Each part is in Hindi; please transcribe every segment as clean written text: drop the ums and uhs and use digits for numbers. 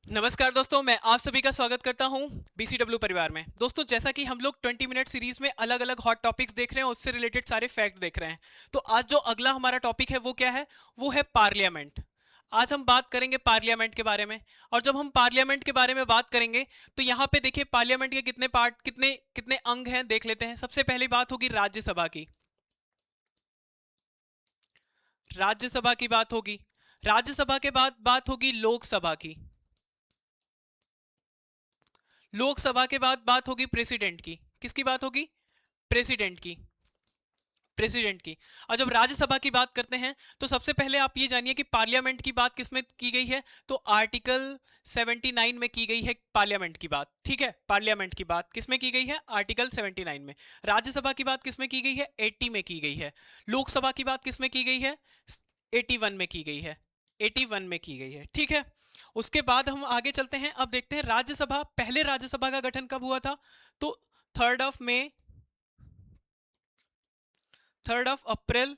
नमस्कार दोस्तों, मैं आप सभी का स्वागत करता हूं बीसीडब्ल्यू परिवार में। दोस्तों, जैसा कि हम लोग 20 मिनट सीरीज में अलग अलग हॉट टॉपिक्स देख रहे हैं, उससे रिलेटेड सारे फैक्ट देख रहे हैं। तो आज जो अगला हमारा टॉपिक है वो क्या है? वो है पार्लियामेंट। आज हम बात करेंगे पार्लियामेंट के बारे में। और जब हम पार्लियामेंट के बारे में बात करेंगे तो यहाँ पे देखिए पार्लियामेंट के कितने पार्ट, कितने कितने अंग हैं, देख लेते हैं। सबसे पहली बात होगी राज्यसभा की। राज्यसभा की बात होगी। राज्यसभा के बाद बात होगी लोकसभा की। लोकसभा के बाद बात होगी प्रेसिडेंट की। किसकी बात होगी? प्रेसिडेंट की। प्रेसिडेंट की। और जब राज्यसभा की बात करते हैं तो सबसे पहले आप ये जानिए कि पार्लियामेंट की बात किसमें की गई है। तो आर्टिकल 79 में की गई है पार्लियामेंट की बात। ठीक है, पार्लियामेंट की बात किसमें की गई है? आर्टिकल 79 में। राज्यसभा की बात किसमें की गई है? 80 में की गई है। लोकसभा की बात किसमें की गई है? 81 में की गई है। 81 में की गई है। ठीक है, उसके बाद हम आगे चलते हैं। अब देखते हैं राज्यसभा, पहले राज्यसभा का गठन कब हुआ था? तो 3 अप्रैल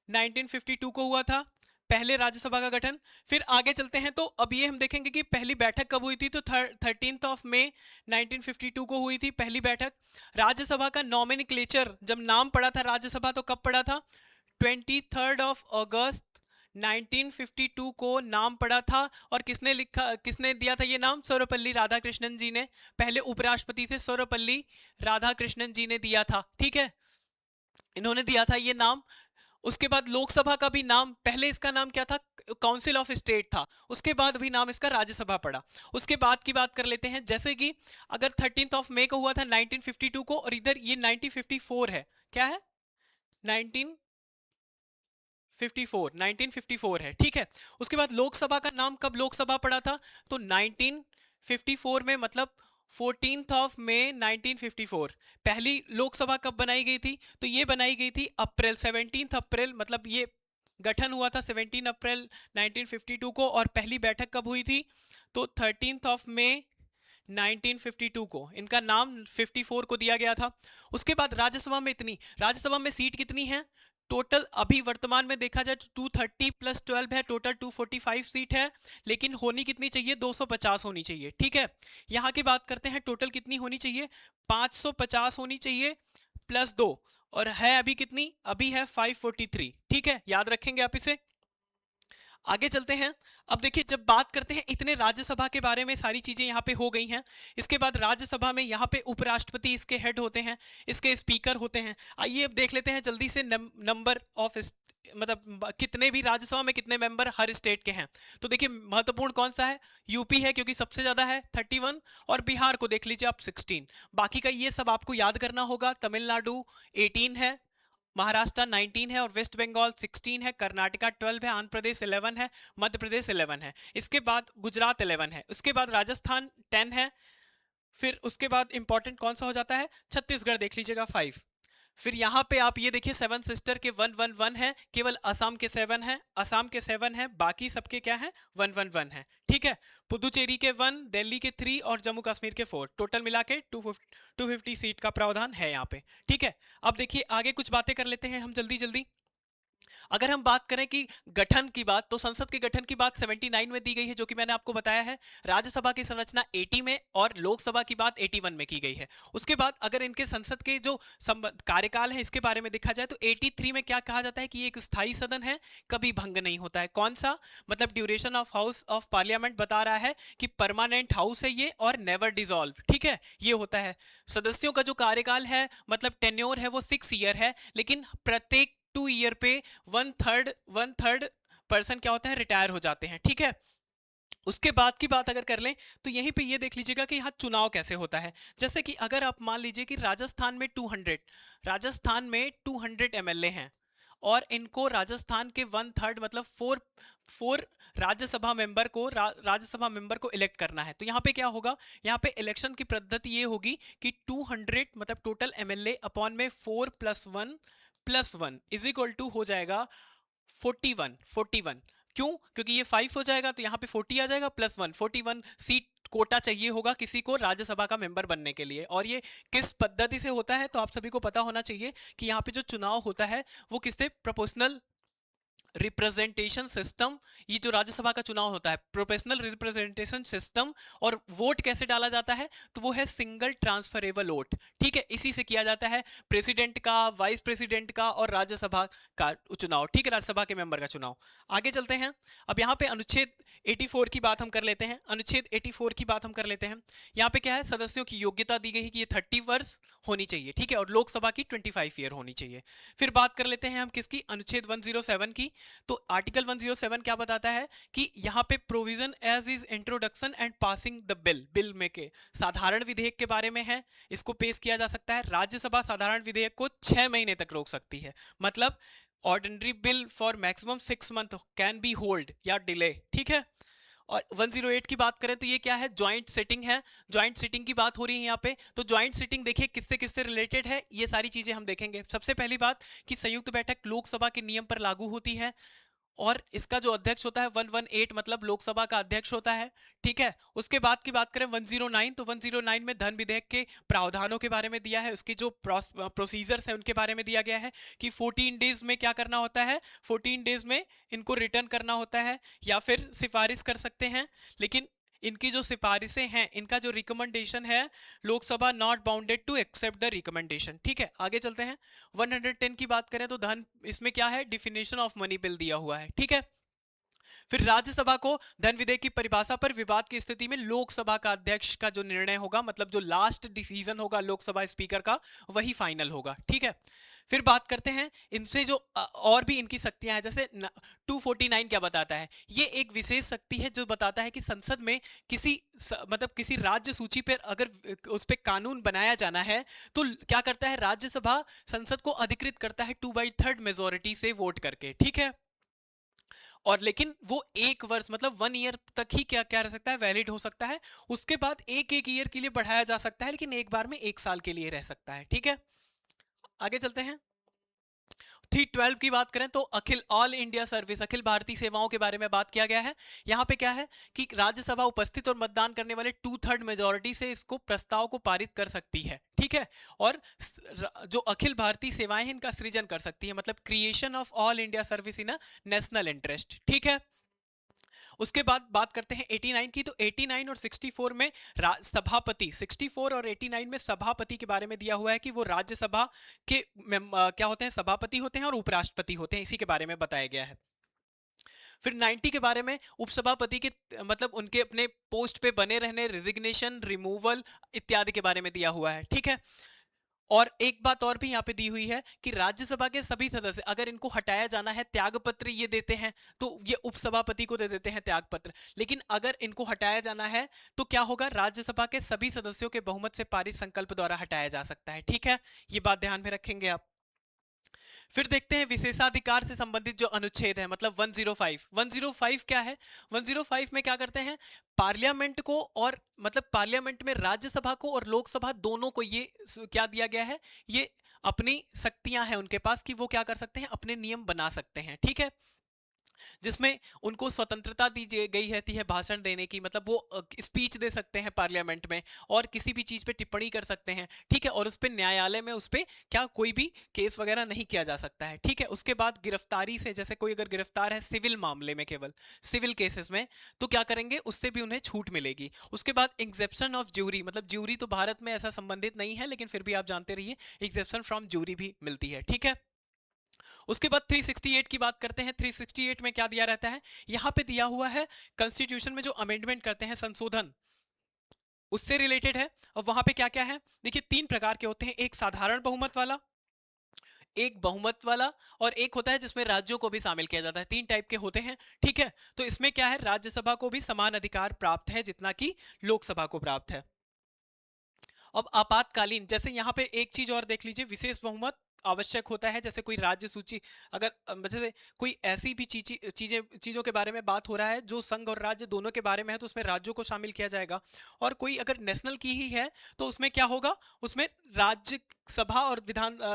1952 को हुआ था पहले राज्यसभा का गठन। फिर आगे चलते हैं तो अब ये हम देखेंगे कि पहली बैठक कब हुई थी। तो 13 मई 1952 को हुई थी पहली बैठक। राज्यसभा का नॉमिनिक्लेचर, जब नाम पड़ा था राज्यसभा, तो कब पड़ा था? 23 अगस्त 1952 को नाम पड़ा था। और किसने लिखा, किसने दिया था ये नाम? सर्वपल्ली राधाकृष्णन जी ने। पहले उपराष्ट्रपति थे सर्वपल्ली राधाकृष्णन जी ने दिया था। ठीक है, इन्होंने दिया था ये नाम। उसके बाद लोकसभा का भी नाम, पहले इसका नाम क्या था? काउंसिल ऑफ स्टेट था। उसके बाद भी नाम इसका राज्यसभा पड़ा। उसके बाद की बात कर लेते हैं, जैसे कि अगर 13 मई को हुआ था 1952 को, और इधर ये 1954 है। क्या है? 1954 है। ठीक है, उसके बाद लोकसभा का नाम कब लोकसभा पड़ा था? तो 1954 में, मतलब 14 मई 1954। पहली लोकसभा कब बनाई गई थी? तो ये बनाई गई थी 17 अप्रैल, मतलब ये गठन हुआ था 17 अप्रैल 1952 को। और पहली बैठक कब हुई थी? तो 13 मई 1952 को। इनका नाम 54 को दिया गया था। उसके बाद राज्यसभा में राज्यसभा में सीट कितनी है टोटल? अभी वर्तमान में देखा जाए तो 230 प्लस 12 है, टोटल 245 सीट है। लेकिन होनी कितनी चाहिए? 250 होनी चाहिए। ठीक है, यहाँ की बात करते हैं, टोटल कितनी होनी चाहिए? 550 होनी चाहिए प्लस 2। और है अभी कितनी? अभी है 543। ठीक है, याद रखेंगे आप इसे। आगे चलते हैं। अब देखिए, जब बात करते हैं, इतने राज्यसभा के बारे में सारी चीजें यहाँ पे हो गई हैं। इसके बाद राज्यसभा में यहाँ पे उपराष्ट्रपति इसके हेड होते हैं, इसके स्पीकर होते हैं। आइए अब देख लेते हैं जल्दी से नंबर ऑफ, मतलब कितने भी राज्यसभा में कितने मेंबर हर स्टेट के हैं। तो देखिए महत्वपूर्ण कौन सा है? यूपी है, क्योंकि सबसे ज्यादा है 31। और बिहार को देख लीजिए आप, 16। बाकी का ये सब आपको याद करना होगा। तमिलनाडु 18 है, महाराष्ट्र 19 है, और वेस्ट बंगाल 16 है, कर्नाटका 12 है, आंध्र प्रदेश 11 है, मध्य प्रदेश 11 है। इसके बाद गुजरात 11 है। उसके बाद राजस्थान 10 है। फिर उसके बाद इंपॉर्टेंट कौन सा हो जाता है? छत्तीसगढ़ देख लीजिएगा 5। फिर यहाँ पे आप ये देखिए, 7 सिस्टर के 111 है, केवल असम के 7 है, असम के 7 है, बाकी सबके क्या है? 111 है। ठीक है, पुदुचेरी के 1, दिल्ली के 3 और जम्मू कश्मीर के 4, टोटल मिला के 250 सीट का प्रावधान है यहाँ पे। ठीक है, अब देखिए आगे कुछ बातें कर लेते हैं हम जल्दी जल्दी। अगर हम बात करें कि गठन की बात, तो संसद के गठन की बात 79 में दी गई है, जो कि मैंने आपको बताया है। राज्यसभा की संरचना 80 में और लोकसभा की बात 81 में की गई है। उसके बाद अगर इनके संसद के जो कार्यकाल है इसके बारे में देखा जाए तो 83 में क्या कहा जाता है कि ये एक स्थायी सदन है, कभी भंग नहीं होता है। कौन सा? मतलब duration of house of parliament बता रहा है कि परमानेंट हाउस है ये और नेवर डिसॉल्व। ठीक है, ये होता है। सदस्यों का जो कार्यकाल है, मतलब टेन्योर है, वो 6 ईयर है। लेकिन प्रत्येक 2 ईयर पे वन थर्ड पर्सन क्या होता है? रिटायर हो जाते हैं। ठीक है, उसके बाद की बात अगर कर लें तो यहीं पे ये देख लीजिएगा कि यहाँ चुनाव कैसे होता है। जैसे कि अगर आप मान लीजिए कि राजस्थान में 200 एमएलए हैं, और इनको राजस्थान के 1/3, मतलब फोर राज्यसभा मेंबर को राज्यसभा मेंबर को इलेक्ट करना है। तो यहाँ पे क्या होगा? यहाँ पे इलेक्शन की पद्धति ये होगी कि 200, मतलब टोटल एमएलए अपॉन में 4+1 इज इक्वल टू हो जाएगा 41। क्यों? क्योंकि ये 5 हो जाएगा तो यहाँ पे 40 आ जाएगा, +1, 41 सीट कोटा चाहिए होगा किसी को राज्यसभा का मेंबर बनने के लिए। और ये किस पद्धति से होता है? तो आप सभी को पता होना चाहिए कि यहाँ पे जो चुनाव होता है वो किससे? प्रोपोर्शनल रिप्रेजेंटेशन सिस्टम, ये जो राज्यसभा का चुनाव होता है, प्रोपोर्शनल रिप्रेजेंटेशन सिस्टम, और वोट कैसे डाला जाता है, तो वो है सिंगल ट्रांसफरेबल वोट। ठीक है, इसी से किया जाता है प्रेसिडेंट का, वाइस प्रेसिडेंट का और राज्यसभा का चुनाव। ठीक है, राज्यसभा के मेंबर का चुनाव। आगे चलते हैं। अब यहाँ पे अनुच्छेद 84 की बात हम कर लेते हैं। अनुच्छेद 84 की बात हम कर लेते हैं। यहाँ पे क्या है, सदस्यों की योग्यता दी गई है कि ये 30 वर्ष होनी चाहिए। ठीक है, और लोकसभा की 25 ईयर होनी चाहिए। फिर बात कर लेते हैं हम किसकी, अनुच्छेद 107 की। तो आर्टिकल 107 क्या बताता है कि यहाँ पे provision as is introduction and passing the bill, bill में के साधारण विधेयक के बारे में है, इसको पेश किया जा सकता है। राज्यसभा साधारण विधेयक को 6 महीने तक रोक सकती है, मतलब ordinary bill for maximum 6 month can be hold या डिले। ठीक है, और 108 की बात करें तो ये क्या है, ज्वाइंट सिटिंग है। ज्वाइंट सिटिंग की बात हो रही है यहाँ पे। तो ज्वाइंट सिटिंग देखिए किससे किससे रिलेटेड है, ये सारी चीजें हम देखेंगे। सबसे पहली बात कि संयुक्त बैठक लोकसभा के नियम पर लागू होती है, और इसका जो अध्यक्ष होता है 118 मतलब लोकसभा का अध्यक्ष होता है। ठीक है, उसके बाद की बात करें 109, तो 109 में धन विधेयक के प्रावधानों के बारे में दिया है, उसकी जो प्रोसीजर्स है उनके बारे में दिया गया है कि 14 डेज में क्या करना होता है, 14 डेज में इनको रिटर्न करना होता है या फिर सिफारिश कर सकते हैं। लेकिन इनकी जो सिफारिशें हैं, इनका जो रिकमेंडेशन है, Lok Sabha not bounded to accept the recommendation. ठीक है, आगे चलते हैं। 110 की बात करें तो धन, इसमें क्या है, डिफिनेशन ऑफ मनी बिल दिया हुआ है। ठीक है, फिर राज्यसभा को धन विधेयक की परिभाषा पर विवाद की स्थिति में लोकसभा का अध्यक्ष का जो निर्णय होगा, मतलब जो लास्ट डिसीजन होगा लोकसभा स्पीकर का, वही फाइनल होगा। ठीक है, फिर बात करते हैं इनसे जो और भी इनकी शक्तियां हैं, जैसे 249 क्या बताता है, ये एक विशेष शक्ति है जो बताता है कि संसद में किसी मतलब किसी राज्य सूची पर अगर उस पर कानून बनाया जाना है तो क्या करता है, राज्यसभा संसद को अधिकृत करता है 2/3 मेजोरिटी से वोट करके। ठीक है, और लेकिन वो 1 वर्ष मतलब 1 ईयर तक ही क्या क्या रह सकता है, वैलिड हो सकता है। उसके बाद एक एक ईयर के लिए बढ़ाया जा सकता है, लेकिन एक बार में 1 साल के लिए रह सकता है। ठीक है, आगे चलते हैं। 312 की बात करें तो अखिल all India service, Akhil Bharatiya सेवाओं के बारे में बात किया गया है। यहां पे क्या है कि राज्यसभा उपस्थित और मतदान करने वाले 2/3 मेजोरिटी से इसको प्रस्ताव को पारित कर सकती है। ठीक है, और जो अखिल भारतीय सेवाएं हैं इनका सृजन कर सकती है, मतलब creation of all India service in a national interest. ठीक है, उसके बाद बात करते हैं 89 की। तो 89 और 64 में सभापति, 64 और 89 में सभापति के बारे में दिया हुआ है कि वो राज्यसभा के क्या होते हैं, सभापति होते हैं और उपराष्ट्रपति होते हैं, इसी के बारे में बताया गया है। फिर 90 के बारे में उपसभापति के मतलब उनके अपने पोस्ट पे बने रहने, रिजिग्नेशन, रिमूवल इत्यादि के बारे में दिया हुआ है। ठीक है, और एक बात और भी यहाँ पे दी हुई है कि राज्यसभा के सभी सदस्य अगर इनको हटाया जाना है, त्याग पत्र ये देते हैं, तो ये उपसभापति को दे देते हैं त्याग पत्र। लेकिन अगर इनको हटाया जाना है तो क्या होगा, राज्यसभा के सभी सदस्यों के बहुमत से पारित संकल्प द्वारा हटाया जा सकता है। ठीक है, ये बात ध्यान में रखेंगे आप। फिर देखते हैं विशेषाधिकार से संबंधित जो अनुच्छेद है, मतलब 105। 105 क्या है, 105 में क्या करते हैं, पार्लियामेंट को और मतलब पार्लियामेंट में राज्यसभा को और लोकसभा दोनों को ये क्या दिया गया है, ये अपनी शक्तियां हैं उनके पास कि वो क्या कर सकते हैं, अपने नियम बना सकते हैं। ठीक है, जिसमें उनको स्वतंत्रता दी गई रहती है भाषण देने की, मतलब वो स्पीच दे सकते हैं पार्लियामेंट में और किसी भी चीज पे टिप्पणी कर सकते हैं। ठीक है, और उस पे न्यायालय में उस पे क्या कोई भी केस वगैरह नहीं किया जा सकता है। ठीक है, उसके बाद गिरफ्तारी से, जैसे कोई अगर गिरफ्तार है सिविल मामले में, केवल सिविल केसेस में, तो क्या करेंगे, उससे भी उन्हें छूट मिलेगी। उसके बाद एग्जेप्शन ऑफ ज्यूरी, मतलब ज्यूरी तो भारत में ऐसा संबंधित नहीं है, लेकिन फिर भी आप जानते रहिए एग्जेप्शन फ्रॉम ज्यूरी भी मिलती है। ठीक है, उसके बाद 368 की बात करते हैं। 368 में क्या दिया रहता है, यहां पे दिया हुआ है कॉन्स्टिट्यूशन में जो अमेंडमेंट करते हैं, संशोधन, उससे रिलेटेड है। और वहां पे क्या क्या है, देखिए 3 प्रकार के होते हैं, एक साधारण बहुमत वाला, एक बहुमत वाला, और एक होता है जिसमें राज्यों को भी शामिल किया जाता है। 3 टाइप के होते हैं। ठीक है, तो इसमें क्या है, राज्यसभा को भी समान अधिकार प्राप्त है जितना कि लोकसभा को प्राप्त है। अब आपातकालीन, जैसे यहाँ पे एक चीज और देख लीजिए, विशेष बहुमत आवश्यक होता है, जैसे कोई राज्य सूची, अगर जैसे कोई ऐसी भी चीजों के बारे में बात हो रहा है जो संघ और राज्य दोनों के बारे में है, तो उसमें राज्यों को शामिल किया जाएगा। और कोई अगर नेशनल की ही है तो उसमें क्या होगा, उसमें राज्य सभा और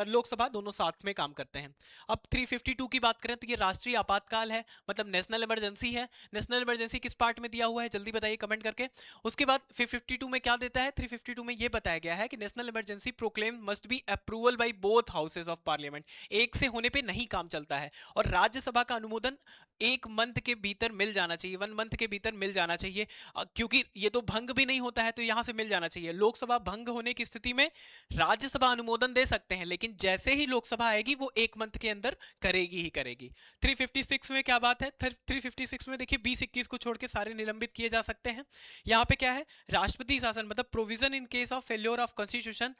लोकसभा दोनों साथ में काम करते हैं। अब 352 की बात करें तो ये राष्ट्रीय आपातकाल है, मतलब नेशनल इमरजेंसी है। नेशनल इमरजेंसी किस पार्ट में दिया हुआ है, जल्दी बताइए कमेंट करके। उसके बाद 352 में क्या देता है, 352 में ये बताया गया है कि national emergency proclaim must be approval by both houses houses of parliament, एक से होने पे नहीं काम चलता है। और राज्यसभा का अनुमोदन 1 मंथ के भीतर मिल जाना चाहिए, 1 मंथ के भीतर मिल जाना चाहिए, क्योंकि ये तो भंग भी नहीं होता है तो यहां से मिल जाना चाहिए। लोकसभा भंग होने की स्थिति में राज्यसभा अनुमोदन दे सकते हैं, लेकिन जैसे ही लोकसभा आएगी वो 1 मंथ के अंदर करेगी ही करेगी। 356 में क्या बात है, 356 में देखिए 20-21 को छोड़ के सारे निलंबित किए जा सकते हैं। यहाँ पे क्या है, राष्ट्रपति शासन मतलब provision in case of failure of constitution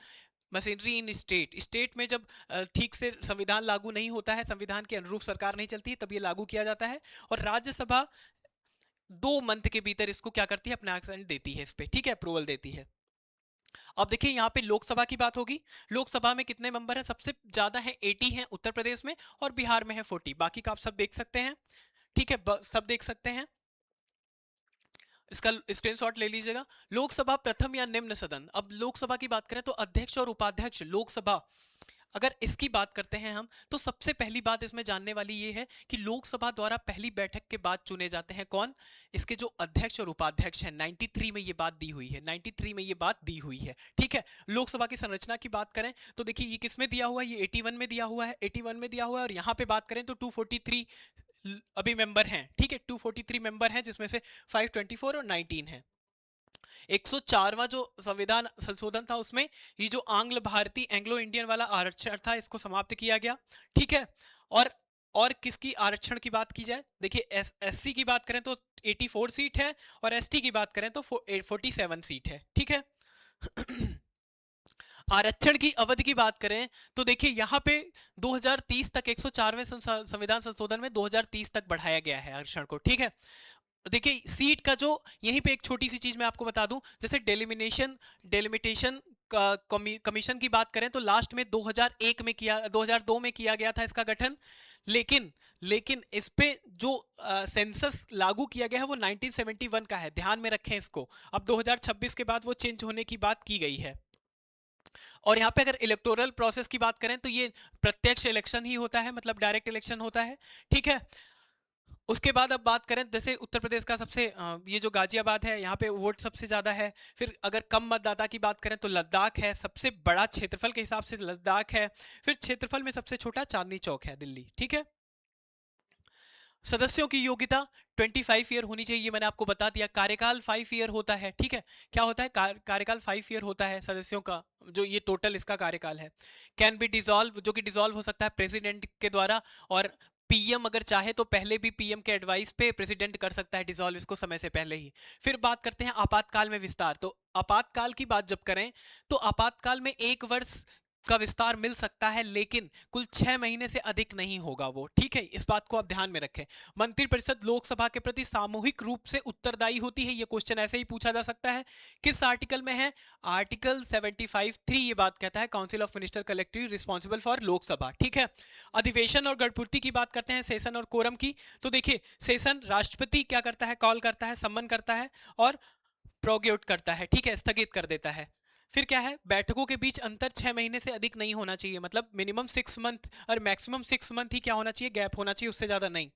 machinery in state, state में जब ठीक से संविधान लागू नहीं होता है, संविधान के अनुरूप सरकार नहीं चलती, तब ये लागू किया जाता है। और राज्यसभा 2 मंथ के भीतर इसको क्या करती है, अपना एक्शन देती है इस पे, ठीक है, अप्रूवल देती है। अब देखिए यहाँ पे लोकसभा की बात होगी। लोकसभा में कितने मेंबर हैं, सबसे ज्यादा है 80 हैं उत्तर प्रदेश में, और बिहार में है 40, बाकी का आप सब देख सकते हैं, ठीक है, सब देख सकते हैं, इसका स्क्रीनशॉट ले लीजिएगा। लोकसभा प्रथम या निम्न सदन। अब लोकसभा की बात करें तो अध्यक्ष और उपाध्यक्ष लोकसभा, अगर इसकी बात करते हैं हम, तो सबसे पहली बात इसमें जानने वाली ये है कि लोकसभा द्वारा पहली बैठक के बाद चुने जाते हैं कौन, इसके जो अध्यक्ष और उपाध्यक्ष हैं। 93 में ये बात दी हुई है, 93 में ये बात दी हुई है, ठीक है। लोकसभा की संरचना की बात करें तो देखिए ये किस में दिया हुआ है, ये 81 में दिया हुआ है, 81 में दिया हुआ है। और यहाँ पे बात करें तो 243 अभी मेंबर हैं, ठीक है, 243 मेंबर हैं, जिसमें से 524 और 19 है। 104वां जो संविधान संशोधन था उसमें ये जो आंग्ल भारतीय एंग्लो इंडियन वाला आरक्षण था इसको समाप्त किया गया, ठीक है। और किसकी आरक्षण की बात की जाए, देखिए एससी की बात करें तो 84 सीट है, और एसटी की बात करें तो 47 सीट है, ठीक है। आरक्षण की अवधि की बात करें तो देखिए यहाँ पे 2030 तक, 104वें संविधान संशोधन में 2030 तक बढ़ाया गया है आरक्षण को, ठीक है। देखिए सीट का जो, यहीं पे एक छोटी सी चीज मैं आपको बता दूं, जैसे डेलिमिटेशन कमीशन की बात करें तो लास्ट में 2001 में किया, 2002 में किया गया था इसका गठन, लेकिन इस पे जो सेंसस लागू किया गया है वो 1971 का है, ध्यान में रखें इसको। अब 2026 के बाद वो चेंज होने की बात की गई है। और यहाँ पे अगर इलेक्टोरल प्रोसेस की बात करें तो ये प्रत्यक्ष इलेक्शन ही होता है, मतलब डायरेक्ट इलेक्शन होता है, ठीक है। उसके बाद अब बात करें, जैसे उत्तर प्रदेश का सबसे ये जो गाजियाबाद है यहाँ पे वोट सबसे ज्यादा है। फिर अगर कम मतदाता की बात करें तो लद्दाख है, सबसे बड़ा क्षेत्रफल के हिसाब से लद्दाख है। फिर क्षेत्रफल में सबसे छोटा चांदनी चौक है दिल्ली, ठीक है। सदस्यों की योग्यता 25 ईयर होनी चाहिए, ये मैंने आपको बता दिया। कार्यकाल 5 ईयर होता है, ठीक है। क्या होता है, कार्यकाल 5 ईयर होता है सदस्यों का, जो ये टोटल इसका कार्यकाल है। कैन बी डिसॉल्व, जो कि डिसॉल्व हो सकता है प्रेसिडेंट के द्वारा, और पीएम अगर चाहे तो पहले भी पीएम के एडवाइस पे प्रेसिडेंट कर सकता है डिसॉल्व इसको समय से पहले ही। फिर बात करते हैं आपातकाल में विस्तार। तो आपातकाल की बात जब करें तो आपातकाल में 1 वर्ष का विस्तार मिल सकता है, लेकिन कुल 6 महीने से अधिक नहीं होगा वो, ठीक है। इस बात को आप ध्यान में रखें। मंत्रिपरिषद लोकसभा के प्रति सामूहिक रूप से उत्तरदायी होती है, ये क्वेश्चन ऐसे ही पूछा जा सकता है। किस आर्टिकल में है, आर्टिकल 75(3) ये बात कहता है council of minister collective responsible for Lok Sabha, ठीक है। अधिवेशन और गढ़पूर्ति की बात करते हैं, सेशन और कोरम की। तो देखिए सेशन राष्ट्रपति क्या करता है, कॉल करता है, सम्मन करता है और प्रोग्योट करता है, ठीक है, स्थगित कर देता है। फिर क्या है, बैठकों के बीच अंतर 6 महीने से अधिक नहीं होना चाहिए, मतलब मिनिमम 6 मंथ और मैक्सिमम 6 मंथ ही क्या होना चाहिए, गैप होना चाहिए, उससे ज्यादा नहीं।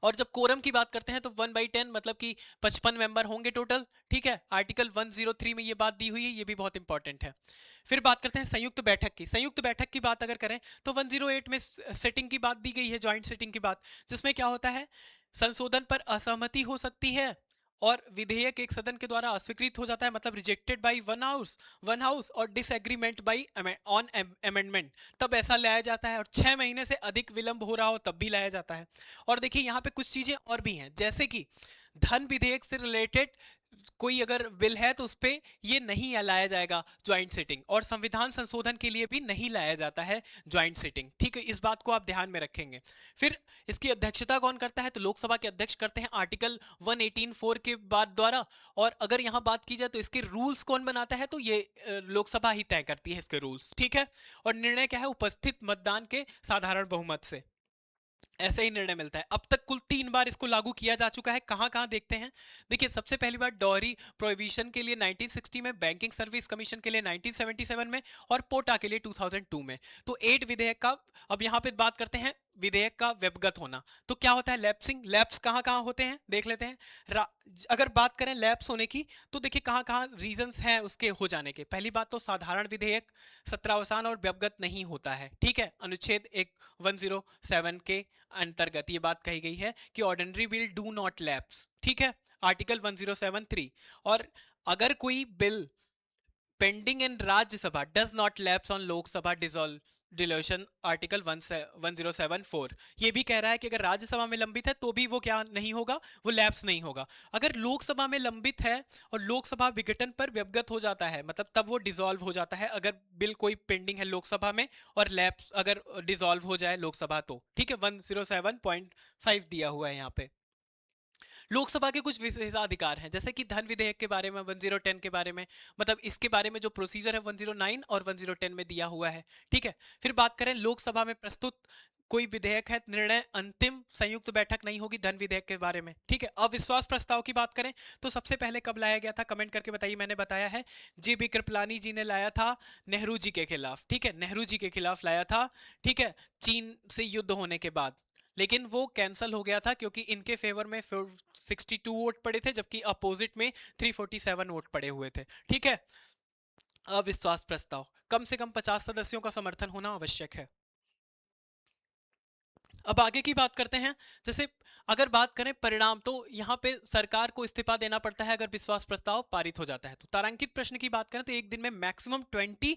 और जब कोरम की बात करते हैं तो 1/10 मतलब कि 55 मेंबर होंगे टोटल, ठीक है। आर्टिकल 103 में ये बात दी हुई है, ये भी बहुत इंपॉर्टेंट है। फिर बात करते हैं संयुक्त बैठक की। संयुक्त बैठक की बात अगर करें तो 108 में सेटिंग की बात दी गई है, ज्वाइंट सेटिंग की बात, जिसमें क्या होता है, संशोधन पर असहमति हो सकती है और विधेयक एक सदन के द्वारा अस्वीकृत हो जाता है, मतलब रिजेक्टेड बाय वन हाउस और डिसएग्रीमेंट बाय ऑन अमेंडमेंट, तब ऐसा लाया जाता है। और 6 महीने से अधिक विलंब हो रहा हो तब भी लाया जाता है। और देखिए यहाँ पे कुछ चीजें और भी हैं, जैसे कि धन विधेयक से रिलेटेड कोई अगर बिल है तो उस पे ये नहीं लाया जाएगा ज्वाइंट सिटिंग, और संविधान संशोधन के लिए भी नहीं लाया जाता है ज्वाइंट सिटिंग, ठीक है। इस बात को आप ध्यान में रखेंगे। फिर इसकी अध्यक्षता कौन करता है, तो लोकसभा के अध्यक्ष करते हैं आर्टिकल 118(4) के बाद द्वारा। और अगर यहाँ बात की जाए तो इसके रूल्स कौन बनाता है, तो ये लोकसभा ही तय करती है इसके रूल्स, ठीक है। और निर्णय क्या है, उपस्थित मतदान के साधारण बहुमत से ऐसे ही निर्णय मिलता है। अब तक कुल 3 बार इसको लागू किया जा चुका है। कहां कहां देखते हैं, देखिए सबसे पहली बार डॉरी प्रोहिबिशन के लिए 1960 में, बैंकिंग सर्विस कमीशन के लिए 1977 में, और पोटा के लिए 2002 में। तो 8 विधेयक का अब यहां पे बात करते हैं विधेयक का व्यवगत होना। तो क्या होता है लैप्सिंग, लैप्स कहाँ कहाँ होते हैं देख लेते हैं। अगर बात करें लैप्स होने की तो देखिए कहाँ कहाँ रीजंस हैं उसके हो जाने के। पहली बात तो साधारण विधेयक सत्रावसान और व्यवगत नहीं होता है, ठीक है। अनुच्छेद 107 के अंतर्गत ये बात कही गई है कि ordinary bill do not lapse, ठीक है, आर्टिकल 1073। और अगर कोई bill pending in Rajya Sabha does not lapse on Lok Sabha dissolution, article 1074 ये भी कह रहा है कि अगर राज्यसभा में लंबित है तो भी वो क्या नहीं होगा, वो लैप्स नहीं होगा। अगर लोकसभा में लंबित है और लोकसभा विघटन पर व्यवगत हो जाता है, मतलब तब वो डिसॉल्व हो जाता है। अगर बिल कोई पेंडिंग है लोकसभा में और लैप्स अगर डिसॉल्व हो जाए लोकसभा तो, ठीक है, 107.5 दिया हुआ है यहाँ पे। लोकसभा के कुछ विशेषाधिकार हैं, जैसे कि धन विधेयक के बारे में 1010 के बारे में, मतलब इसके बारे में जो प्रोसीजर है 109 और 1010 में दिया हुआ है, ठीक है। फिर बात करें लोकसभा में प्रस्तुत कोई विधेयक है, निर्णय अंतिम संयुक्त बैठक नहीं होगी धन विधेयक के बारे में, ठीक है। अविश्वास प्रस्ताव की बात करें तो सबसे पहले कब लाया गया था, कमेंट करके बताइए। मैंने बताया है जी बी कृपलानी जी ने लाया था नेहरू जी के खिलाफ, ठीक है, नेहरू जी के खिलाफ लाया था, ठीक है, चीन से युद्ध होने के बाद। लेकिन वो कैंसिल हो गया था क्योंकि इनके फेवर में 62 वोट पड़े थे जबकि अपोजिट में 347 वोट पड़े हुए थे, ठीक है। अविश्वास प्रस्ताव कम से कम 50 सदस्यों का समर्थन होना आवश्यक है। अब आगे की बात करते हैं। जैसे अगर बात करें परिणाम तो यहाँ पे सरकार को इस्तीफा देना पड़ता है अगर विश्वास प्रस्ताव पारित हो जाता है। तो तारांकित प्रश्न की बात करें तो एक दिन में मैक्सिमम 20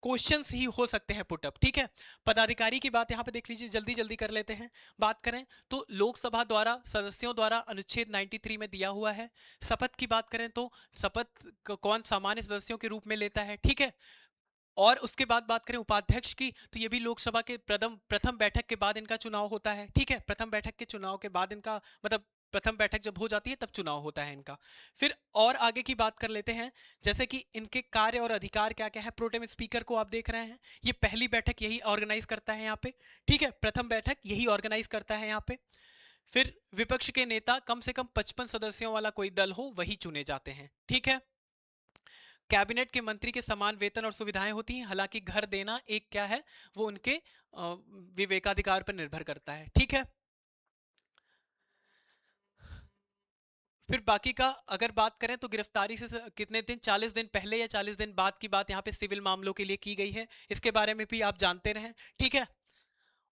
क्वेश्चंस ही हो सकते हैं पुटअप, ठीक है। पदाधिकारी की बात यहाँ पे देख लीजिए, जल्दी जल्दी कर लेते हैं। बात करें तो लोकसभा द्वारा सदस्यों द्वारा अनुच्छेद 93 में दिया हुआ है। शपथ की बात करें तो शपथ कौन सामान्य सदस्यों के रूप में लेता है, ठीक है। और उसके बाद बात करें उपाध्यक्ष की तो ये भी लोकसभा के प्रथम बैठक के बाद इनका चुनाव होता है, ठीक है। प्रथम बैठक के चुनाव के बाद इनका मतलब प्रथम बैठक जब हो जाती है तब चुनाव होता है इनका। फिर और आगे की बात कर लेते हैं, जैसे कि इनके कार्य और अधिकार क्या क्या है। प्रोटेम स्पीकर को आप देख रहे हैं, ये पहली बैठक यही ऑर्गेनाइज करता है यहाँ पे, ठीक है, प्रथम बैठक यही ऑर्गेनाइज करता है यहाँ पे। फिर विपक्ष के नेता कम से कम 55 सदस्यों वाला कोई दल हो वही चुने जाते हैं, ठीक है। कैबिनेट के मंत्री के समान वेतन और सुविधाएं होती हैं, हालांकि घर देना एक क्या है वो उनके विवेकाधिकार पर निर्भर करता है, ठीक है। फिर बाकी का अगर बात करें तो गिरफ्तारी से कितने दिन, 40 दिन पहले या 40 दिन बाद की बात यहाँ पे सिविल मामलों के लिए की गई है, इसके बारे में भी आप जानते रहें, ठीक है।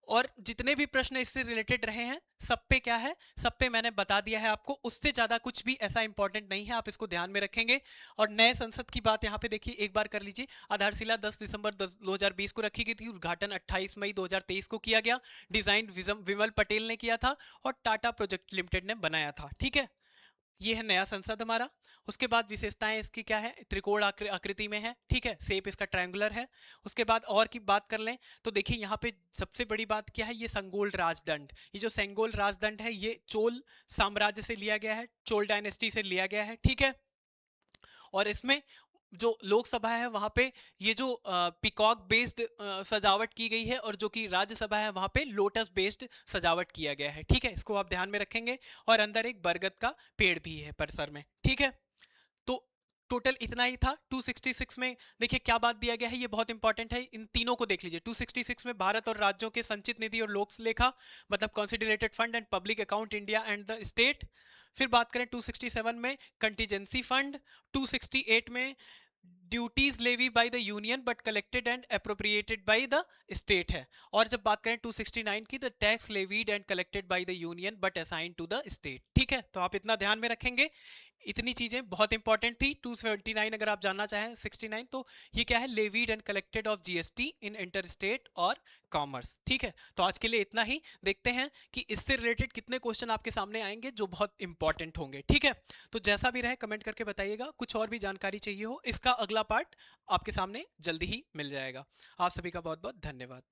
और जितने भी प्रश्न इससे रिलेटेड रहे हैं सब पे क्या है, सब पे मैंने बता दिया है आपको, उससे ज्यादा कुछ भी ऐसा इंपॉर्टेंट नहीं है, आप इसको ध्यान में रखेंगे। और नए संसद की बात यहाँ पे देखिए एक बार कर लीजिए। आधारशिला 10 दिसंबर 2020 को रखी गई थी, उद्घाटन 28 मई 2023 को किया गया, डिजाइन विमल पटेल ने किया था और टाटा प्रोजेक्ट लिमिटेड ने बनाया था, ठीक है। ये है नया संसद हमारा। उसके बाद विशेषताएं इसकी क्या है, त्रिकोण आकृति में है, ठीक है, शेप इसका ट्रायंगुलर है। उसके बाद और की बात कर लें तो देखिए यहाँ पे सबसे बड़ी बात क्या है, ये संगोल राजदंड, ये जो सेंगोल राजदंड है ये चोल साम्राज्य से लिया गया है, चोल डायनेस्टी से लिया गया है, ठीक है। और इसमें जो लोकसभा है वहां पे ये जो पिकॉक बेस्ड सजावट की गई है और जो कि राज्यसभा है वहां पे लोटस बेस्ड सजावट किया गया है, ठीक है, इसको आप ध्यान में रखेंगे। और अंदर एक बरगद का पेड़ भी है परिसर में, ठीक है। तो टोटल इतना ही था। 266 में देखिए क्या बात दिया गया है, ये बहुत इंपॉर्टेंट है, इन तीनों को देख लीजिए। 266 में भारत और राज्यों के संचित निधि और लोक लेखा, मतलब consolidated fund and public account India and the state. फिर बात करें 267 में कंटीजेंसी फंड, 268 में duties levy by the union but collected and appropriated by the state है। और जब बात करें 269 की, the tax levied and collected by the union but assigned to the state, ठीक है। तो आप इतना ध्यान में रखेंगे, इतनी चीजें बहुत इंपॉर्टेंट थी। 279 अगर आप जानना चाहें 69 तो ये क्या है, levied and collected of GST in inter state और कॉमर्स, ठीक है। तो आज के लिए इतना ही, देखते हैं कि इससे रिलेटेड कितने क्वेश्चन आपके सामने आएंगे जो बहुत इंपॉर्टेंट होंगे, ठीक है। तो जैसा भी रहे कमेंट करके बताइएगा, कुछ और भी जानकारी चाहिए हो इसका अगला पार्ट आपके सामने जल्दी ही मिल जाएगा। आप सभी का बहुत बहुत धन्यवाद।